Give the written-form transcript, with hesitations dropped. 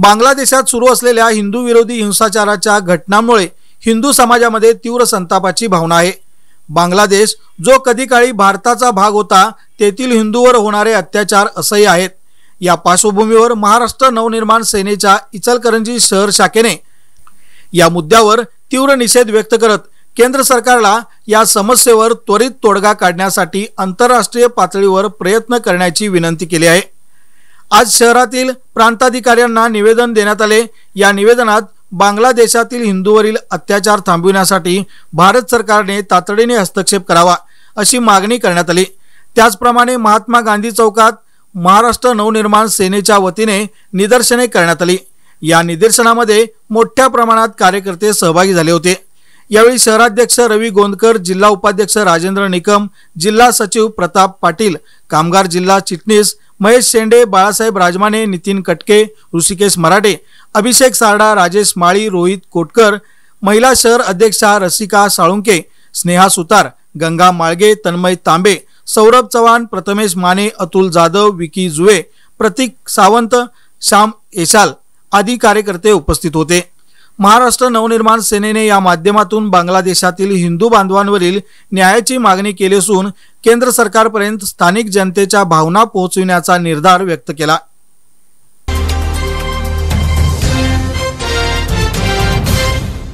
बांगलादेशात सुरू असलेल्या हिंदू विरोधी हिंसाचाराच्या घटनांमुळे हिंदू समाजामध्ये तीव्र संतापाची भावना आहे। बांगलादेश जो कधी काळी भारताचा भाग होता तेथील हिंदूवर होणारे अत्याचार असह्य आहेत। या पार्श्वभूमीवर महाराष्ट्र नवनिर्माण सेनेच्या इचलकरंजी शहर शाखेने या मुद्द्यावर तीव्र निषेध व्यक्त करत केंद्र सरकारला या समस्येवर त्वरित तोडगा काढण्यासाठी आंतरराष्ट्रीय पातळीवर प्रयत्न करण्याची विनंती केली आहे। आज शहरातील प्रांताधिकाऱ्यांना निवेदन देण्यात आले। या निवेदनात बांगलादेशातील हिंदूवरील अत्याचार थांबविण्यासाठी भारत सरकारने तातडीने हस्तक्षेप करावा अशी मागणी करण्यात आली। त्याचप्रमाणे महात्मा गांधी चौकात महाराष्ट्र नवनिर्माण सेनेच्या वतीने निदर्शने करण्यात आली। या निदर्शनामध्ये मोठ्या प्रमाणात कार्यकर्ते सहभागी झाले होते। यावेळी शहराध्यक्ष रवी गोंदकर, जिल्हा उपाध्यक्ष राजेंद्र निकम, जिल्हा सचिव प्रताप पाटील, कामगार जिल्हा चिटणीस महेश शेंडे, बाळासाहेब राजमाने, नितीन कटके, ऋषिकेश मराठे, अभिषेक सारडा, राजेश माळी, रोहित कोटकर, महिला शहर अध्यक्षा रसिका साळुंके, स्नेहा सुतार, गंगा माळगे, तन्मय तांबे, सौरभ चव्हाण, प्रथमेश माने, अतुल जाधव, विकी जुवे, प्रतीक सावंत, श्याम येशाल आदी कार्यकर्ते उपस्थित होते। महाराष्ट्र नवनिर्माण सेनेने या माध्यमातून बांगलादेशातील हिंदू बांधवांवरील न्यायाची मागणी केली असून केंद्र सरकारपर्यंत स्थानिक जनतेच्या भावना पोहोचविण्याचा निर्धार व्यक्त केला।